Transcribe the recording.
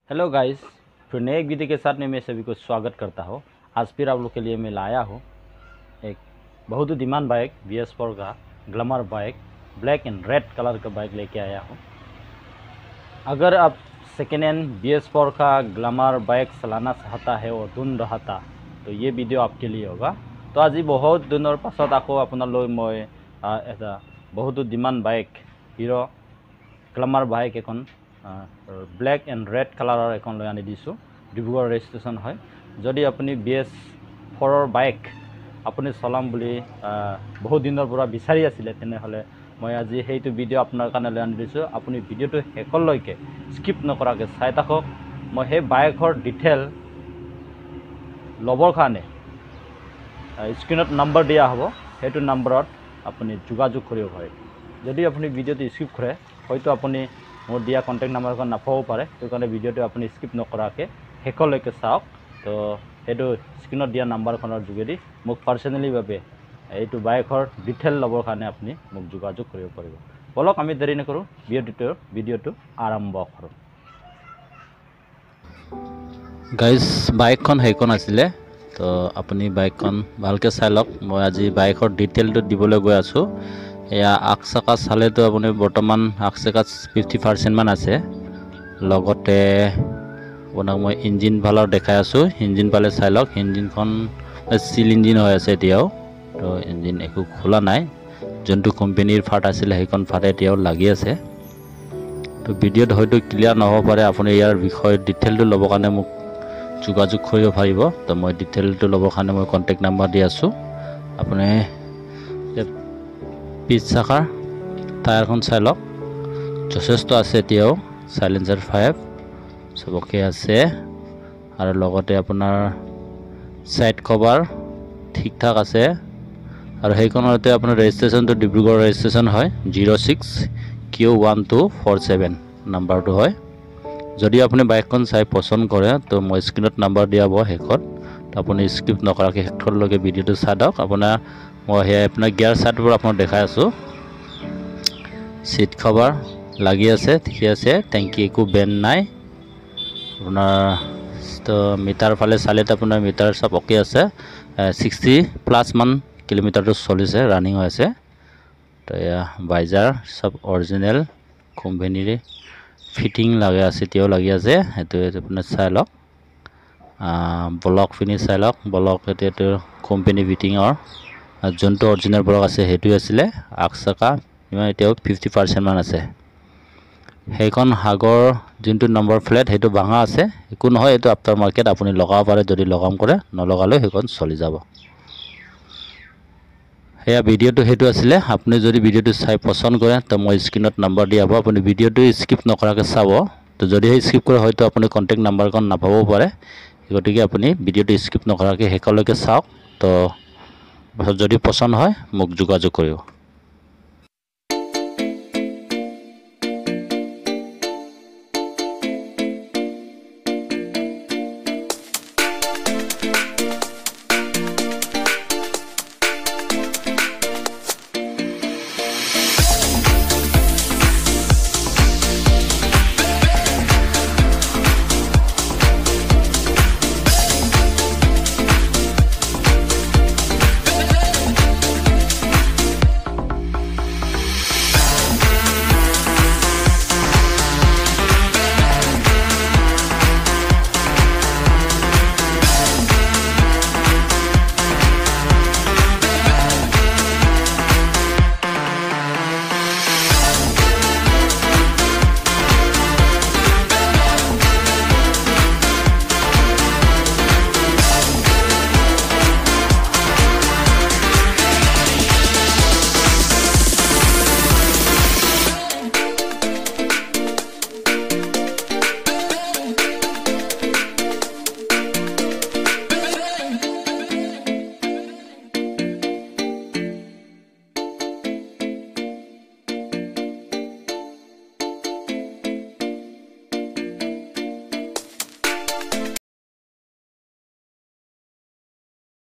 Hello guys, फिर नए एक वीडियो के साथ में मैं सभी को स्वागत करता हूँ। आज फिर आप लोग के लिए मैं लाया हूँ एक बहुत ही डिमांड बाइक BS4 का glamour bike, black and red colour का बाइक लेके आया हूँ। अगर आप सेकेंड हैंड BS4 का ग्लैमर बाइक चलाना चाहता है और ढूंढ रहा था तो ये वीडियो आपके लिए होगा। तो आज बहुत दिनों पाছত आको आपनालोक मैं এটা बहुत demand bike Hero Glamour bike एखन ब्लैक एंड रेड कलर एन लै आनी दिसो। डिब्रुगढ़ रेजिस्ट्रेशन है। जदि अपनी BS4 बाइक अपनी चलाम बुली बहुत दिनर পৰা বিচাৰি আছিলে তেনেহলে মই আজি সেইটো ভিডিও আপোনাৰ কাৰণে লৈ আনি দিছো। আপুনি ভিডিওটো শেষলৈকে স্কিপ নকৰাকৈ চাই থাকক। মই সেই বাইকৰ ডিটেইল লবৰ কাৰণে স্ক্ৰীনত নম্বৰ দিয়া হ'ব, সেইটো নম্বৰত আপুনি যোগাযোগ কৰিব পাৰে। যদি আপুনি ভিডিওটো স্কিপ কৰে হয়তো আপুনি मोर दिया कन्टेक्ट नम्बर को नापाब पारे, तो कारण भिडिओ अपनी स्किप नकराके शेषলৈকে चाওক। तो সেইটো स्क्रीनत दिया नम्बर जोगेदी मोक पार्सनेली भावे এইটো বাইকৰ ডিটেইল লবৰ কাৰণে আপুনি মোক যোগাযোগ কৰিব পাৰিব। বলক আমি দেৰি নকৰো, ভিডিওটো আৰম্ভ কৰো। গাইজ বাইকখন সেইখন আছিলে, তো আপুনি বাইকখন ভালকৈ চাই লওক। মই আজি বাইকৰ ডিটেইলটো দিবলৈ গৈ আছোঁ। এয়া আগ চাকা চালেতো আপুনি বৰ্তমান আগ চাকাত 50% মান আছে। লগতে আপোনাক মই ইঞ্জিন ভালৰ দেখাই আছোঁ। ইঞ্জিন পালে চাই লওক। ইঞ্জিনখন চিল ইঞ্জিন হৈ আছে এতিয়াও, তো ইঞ্জিন একো খোলা নাই। যোনটো কোম্পানীৰ ফাৰ্ট আছিলে সেইখন ফাৰ্ট এতিয়াও লাগি আছে। তো ভিডিঅ'ত হয়তো ক্লিয়াৰ নহ'ব পাৰে। আপুনি ইয়াৰ বিষয়ে ডিটেইলটো ল'বৰ কাৰণে মোক যোগাযোগ কৰিব পাৰিব। তো মই ডিটেইলটো ল'বৰ কাৰণে মই কণ্টেক্ট নাম্বাৰ দি আছোঁ। আপুনি পিছ চাকাৰ টায়াৰখন চাই লওক, যথেষ্ট আছে এতিয়াও। সাইলেন্সাৰ 5 চবকে আছে, আৰু লগতে আপোনাৰ সাইড কভাৰ ঠিক ঠাক আছে। আৰু সেইখনতে আপোনাৰ ৰেজিষ্ট্ৰেশ্যনটো ডিব্ৰুগড় ৰেজিষ্ট্ৰেশ্যন হয়, 06Q1247 নাম্বাৰটো হয়। যদি আপুনি বাইকখন চাই পচন্দ কৰে তো মই স্ক্ৰীনত নাম্বাৰ দিয়া হ'ব শেষত। তো আপুনি স্কিপ নকৰাকৈ শেষলৈকে ভিডিঅ'টো চাই দিয়ক। আপোনাৰ মই সেয়া আপোনাৰ গিয়াৰ চাৰ্টবোৰ আপোনাক দেখাই আছোঁ। সিট কভাৰ লাগি আছে, ঠিকে আছে। টেংকি একো বেণ্ড নাই আপোনাৰ। তো মিটাৰ ফালে চালেতো আপোনাৰ মিটাৰ চব অ'কে আছে। 60+ মান কিলোমিটাৰটো চলিছে, ৰানিং হৈ আছে। তো এয়া বাইজাৰ চব অৰিজিনেল কোম্পানীৰে ফিটিং লাগি আছে, এতিয়াও লাগি আছে। সেইটো আপুনি চাই লওক। ব্লক ফিনি চাই লওক। ব্লক এতিয়াতো কোম্পানী ফিটিঙৰ যোনটো অৰিজিনেল ব্লক আছে সেইটোৱে আছিলে। আগ চাকা এতিয়াও 50% মান আছে। সেইখন আগৰ যোনটো নম্বৰ প্লেট সেইটো ভাঙা আছে, একো নহয়। এইটো আফটাৰ মাৰ্কেট আপুনি লগাব পাৰে, যদি লগাম কৰে, নলগালেও সেইখন চলি যাব। সেয়া ভিডিঅ'টো সেইটো আছিলে। আপুনি যদি ভিডিঅ'টো চাই পচন্দ কৰে তো মই স্ক্ৰীনত নম্বৰ দিয়া হ'ব, আপুনি ভিডিঅ'টো স্কিপ নকৰাকৈ চাব। তো যদিহে স্কিপ কৰে হয়তো আপুনি কণ্টেক্ট নাম্বাৰখন নাপাবও পাৰে, গতিকে আপুনি ভিডিঅ'টো স্কিপ নকৰাকৈ শেষলৈকে চাওক। তো যদি পচন্দ হয় মোক যোগাযোগ কৰিব।